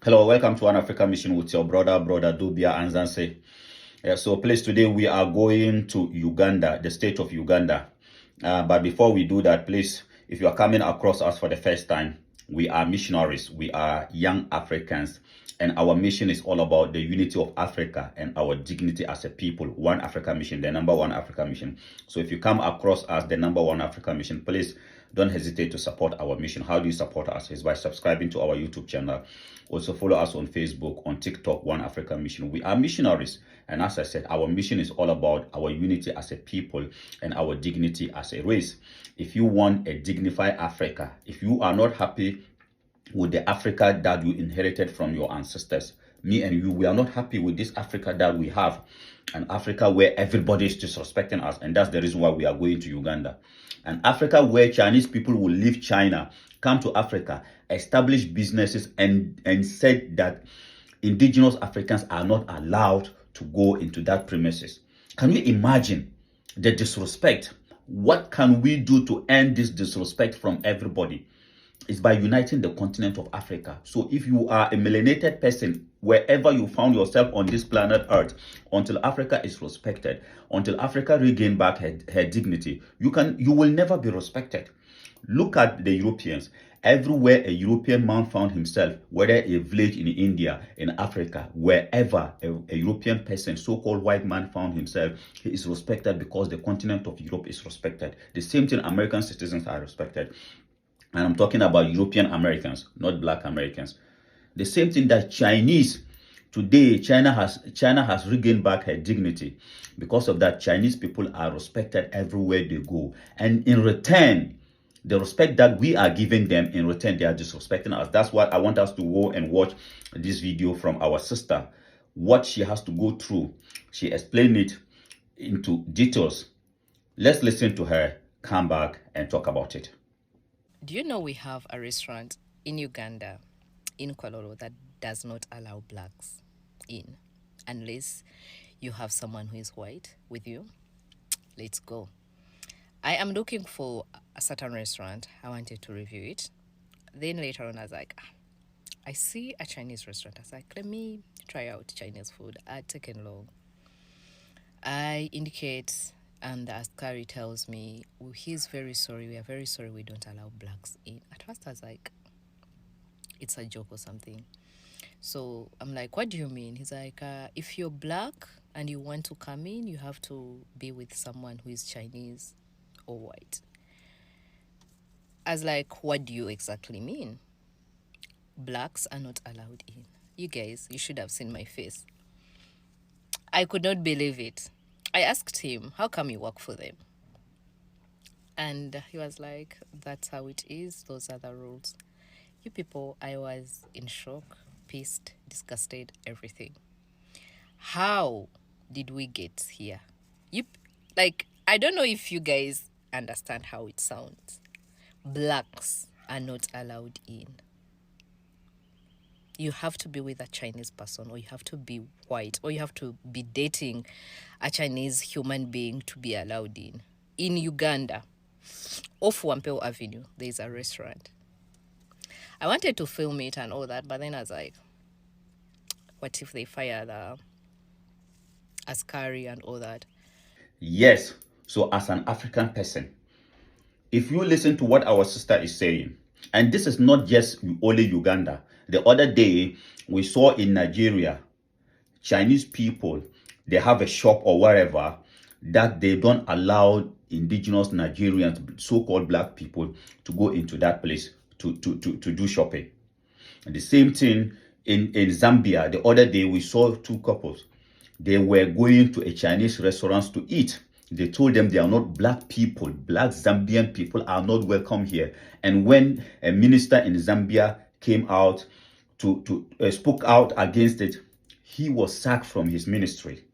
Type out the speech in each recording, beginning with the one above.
Hello, welcome to One Africa Mission with your brother Dubia Anzanse. So please, today we are going to Uganda, the state of Uganda. But before we do that, please, if you are coming across us for the first time, we are missionaries. We are young Africans. And our mission is all about the unity of Africa and our dignity as a people. One Africa Mission, the number one Africa Mission. So if you come across us, the number one Africa Mission, please don't hesitate to support our mission. How do you support us? Is by subscribing to our YouTube channel. Also follow us on Facebook, on TikTok, One Africa Mission. We are missionaries. And as I said, our mission is all about our unity as a people and our dignity as a race. If you want a dignified Africa, if you are not happy with the Africa that you inherited from your ancestors, me and you, we are not happy with this Africa that we have, an Africa where everybody is disrespecting us, and that's the reason why we are going to Uganda. An Africa where Chinese people will leave China, come to Africa, establish businesses, and said that indigenous Africans are not allowed to go into that premises. Can you imagine the disrespect? What can we do to end this disrespect from everybody? Is by uniting the continent of Africa. So if you are a melanated person, wherever you found yourself on this planet Earth, until Africa is respected, until Africa regain back her dignity, you will never be respected. Look at the Europeans. Everywhere a European man found himself, whether a village in India, in Africa, wherever a European person, so-called white man found himself, he is respected because the continent of Europe is respected. The same thing, American citizens are respected. And I'm talking about European Americans, not black Americans. The same thing that Chinese, today China has regained back her dignity. Because of that, Chinese people are respected everywhere they go. And in return, the respect that we are giving them, in return, they are disrespecting us. That's why I want us to go and watch this video from our sister. What she has to go through. She explained it into details. Let's listen to her, come back and talk about it. Do you know we have a restaurant in Uganda, in Kwalolo, that does not allow blacks in unless you have someone who is white with you? Let's go. I am looking for a certain restaurant. I wanted to review it. Then later on, I was like, I see a Chinese restaurant. I was like, let me try out Chinese food. I'd taken long. I indicate, and the askari tells me, oh, he's very sorry. We are very sorry we don't allow blacks in. At first, I was like, it's a joke or something. So I'm like, what do you mean? He's like, if you're black and you want to come in, you have to be with someone who is Chinese or white. I was like, what do you exactly mean? Blacks are not allowed in. You guys, you should have seen my face. I could not believe it. I asked him, how come you work for them? And he was like, that's how it is. Those are the rules. You people, I was in shock, pissed, disgusted, everything. How did we get here? I don't know if you guys understand how it sounds. Blacks are not allowed in. You have to be with a Chinese person, or you have to be white, or you have to be dating a Chinese human being to be allowed in. In Uganda, off Wampeo Avenue, there's a restaurant. I wanted to film it and all that, but then I was like, what if they fire the askari and all that? Yes. So as an African person, if you listen to what our sister is saying, and this is not just only Uganda. The other day, we saw in Nigeria, Chinese people, they have a shop or wherever that they don't allow indigenous Nigerians, so-called black people, to go into that place to do shopping. And the same thing in Zambia. The other day, we saw two couples. They were going to a Chinese restaurant to eat. They told them they are not black people. Black Zambian people are not welcome here. And when a minister in Zambia came out to spoke out against it, he was sacked from his ministry.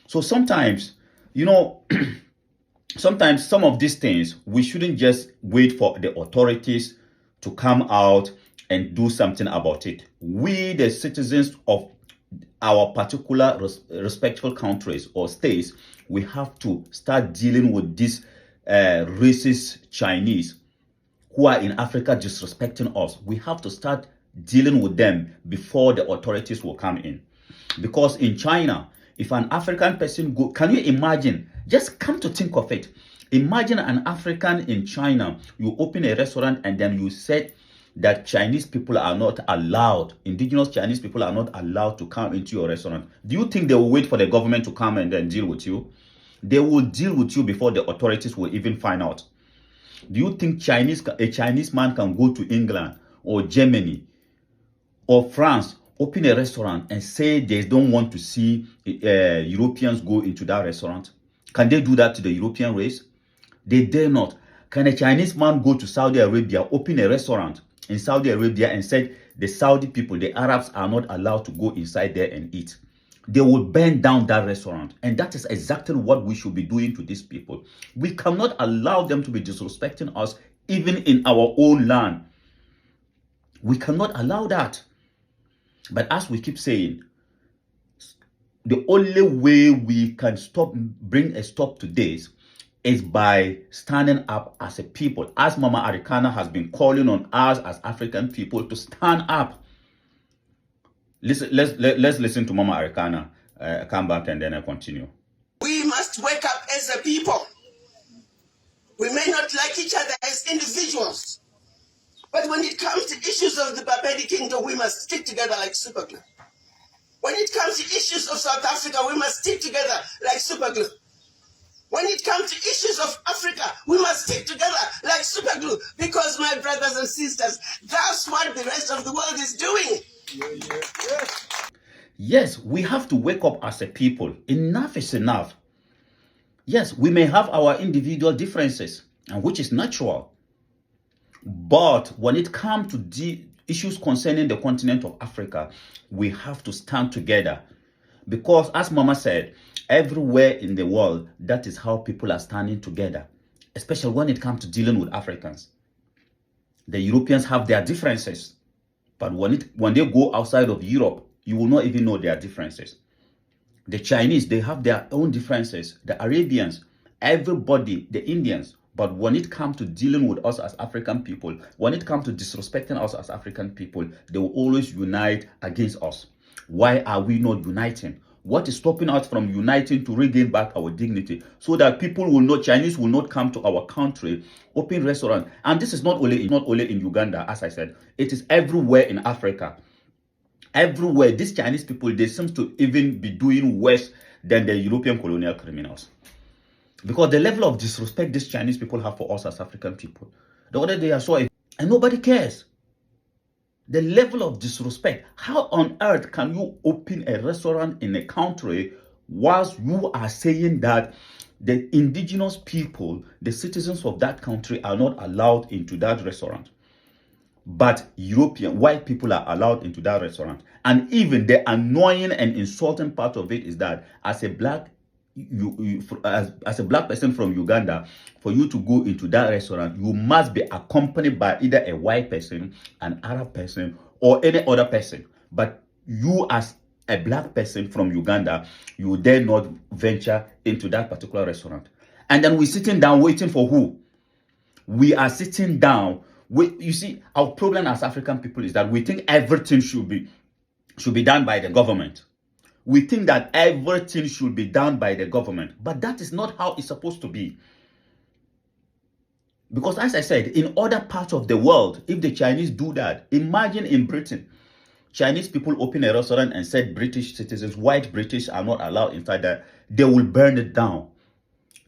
So sometimes, sometimes some of these things, we shouldn't just wait for the authorities to come out and do something about it. We, the citizens of our particular respectful countries or states, we have to start dealing with these racist Chinese who are in Africa disrespecting us. We have to start dealing with them before the authorities will come in. Because in China, if an African person go, can you imagine? Just come to think of it. Imagine an African in China, you open a restaurant and then you said that Chinese people are not allowed, indigenous Chinese people are not allowed to come into your restaurant. Do you think they will wait for the government to come and then deal with you? They will deal with you before the authorities will even find out. Do you think a Chinese man can go to England or Germany or France, open a restaurant and say they don't want to see Europeans go into that restaurant? Can they do that to the European race? They dare not. Can a Chinese man go to Saudi Arabia, open a restaurant in Saudi Arabia and say the Saudi people, the Arabs are not allowed to go inside there and eat? They will burn down that restaurant. And that is exactly what we should be doing to these people. We cannot allow them to be disrespecting us even in our own land. We cannot allow that. But as we keep saying, the only way we can bring a stop to this is by standing up as a people. As Mama Arikana has been calling on us as African people to stand up. Let's listen to Mama Arikana. Come back and then I continue. We must wake up as a people. We may not like each other as individuals, but when it comes to issues of the Barbadian Kingdom, we must stick together like superglue. When it comes to issues of South Africa, we must stick together like superglue. When it comes to issues of Africa, we must stick together like superglue. Because, my brothers and sisters, that's what the rest of the world is doing. Yes, we have to wake up as a people. Enough is enough. Yes, we may have our individual differences, and which is natural. But when it comes to issues concerning the continent of Africa, we have to stand together. Because as Mama said, everywhere in the world, that is how people are standing together, especially when it comes to dealing with Africans. The Europeans have their differences, but when they go outside of Europe, you will not even know their differences. The Chinese, they have their own differences. The Arabians, everybody, the Indians. But when it comes to dealing with us as African people, when it comes to disrespecting us as African people, they will always unite against us. Why are we not uniting? What is stopping us from uniting to regain back our dignity so that people will not, Chinese will not come to our country, open restaurants? And this is not only in Uganda, as I said, it is everywhere in Africa. Everywhere, these Chinese people, they seem to even be doing worse than the European colonial criminals. Because the level of disrespect these Chinese people have for us as African people. The other day I saw it, and nobody cares. The level of disrespect. How on earth can you open a restaurant in a country whilst you are saying that the indigenous people, the citizens of that country, are not allowed into that restaurant? But European white people are allowed into that restaurant. And even the annoying and insulting part of it is that as a black as a black person from Uganda, for you to go into that restaurant, you must be accompanied by either a white person, an Arab person, or any other person. But you as a black person from Uganda, you dare not venture into that particular restaurant. And then we're sitting down waiting for who? We are sitting down. You see, our problem as African people is that we think everything should be done by the government. We think that everything should be done by the government, but that is not how it's supposed to be. Because as I said, in other parts of the world, if the Chinese do that, imagine in Britain, Chinese people open a restaurant and said British citizens, white British are not allowed inside there, they will burn it down.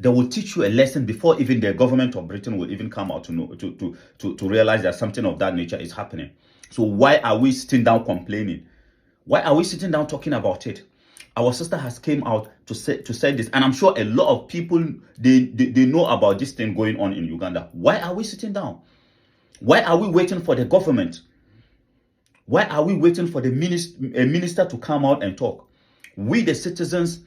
They will teach you a lesson before even the government of Britain will even come out to know, to realize that something of that nature is happening. So why are we sitting down complaining? Why are we sitting down talking about it? Our sister has came out to say this, and I'm sure a lot of people they know about this thing going on in Uganda. Why are we sitting down? Why are we waiting for the government? Why are we waiting for the minister to come out and talk? We, the citizens,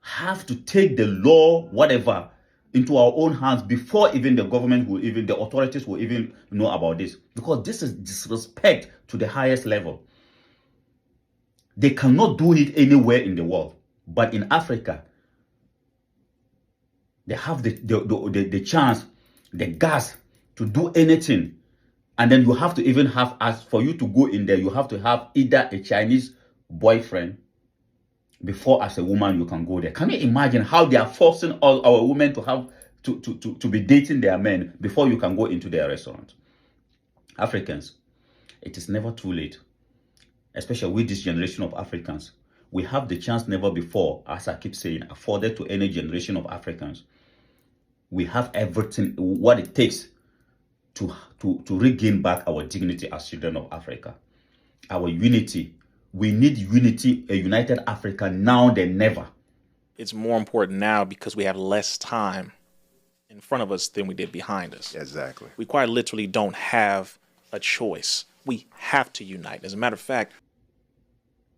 have to take the law, whatever, into our own hands before even the government will even, the authorities will even know about this. Because this is disrespect to the highest level. They cannot do it anywhere in the world. But in Africa, they have the chance, the gas to do anything And then you have to even have, as for you to go in there, you have to have either a Chinese boyfriend before, as a woman, you can go there. Can you imagine how they are forcing all our women to have to be dating their men before you can go into their restaurant? Africans, it is never too late, especially with this generation of Africans. We have the chance never before, as I keep saying, afforded to any generation of Africans. We have everything, what it takes to regain back our dignity as children of Africa. Our unity. We need unity, a united Africa now than never. It's more important now because we have less time in front of us than we did behind us. Exactly. We quite literally don't have a choice. We have to unite. As a matter of fact,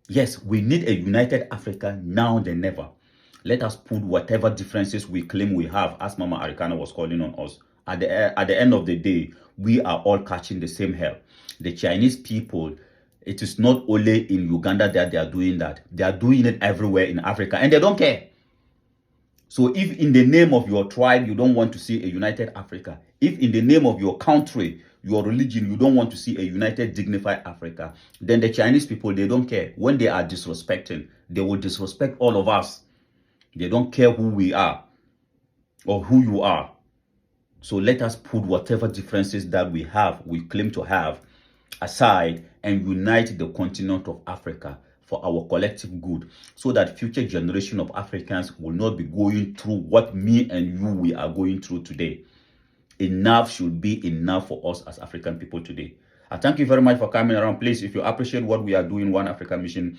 yes, we need a united Africa now than never. Let us put whatever differences we claim we have, as Mama Arikana was calling on us. At the end of the day, we are all catching the same hell. The Chinese people, it is not only in Uganda that they are doing that. They are doing it everywhere in Africa, and they don't care. So if in the name of your tribe, you don't want to see a united Africa, if in the name of your country, your religion, you don't want to see a united, dignified Africa, then the Chinese people, they don't care. When they are disrespecting, they will disrespect all of us. They don't care who we are or who you are. So let us put whatever differences that we have, we claim to have, aside and unite the continent of Africa for our collective good, so that future generation of Africans will not be going through what me and you, we are going through today. Enough should be enough for us as African people today. I thank you very much for coming around. Please, if you appreciate what we are doing, One Africa Mission,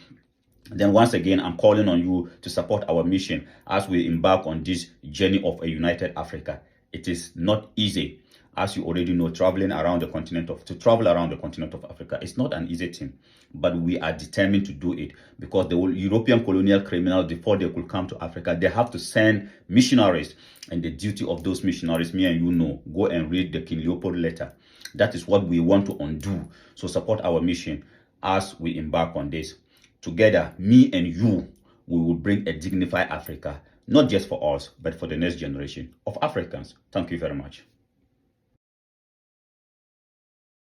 then once again, I'm calling on you to support our mission as we embark on this journey of a united Africa. It is not easy. As you already know, travel around the continent of Africa is not an easy thing, but we are determined to do it, because the European colonial criminals, before they could come to Africa, they have to send missionaries, and the duty of those missionaries, me and you know, go and read the King Leopold letter. That is what we want to undo. So support our mission as we embark on this. Together, me and you, we will bring a dignified Africa, not just for us, but for the next generation of Africans. Thank you very much.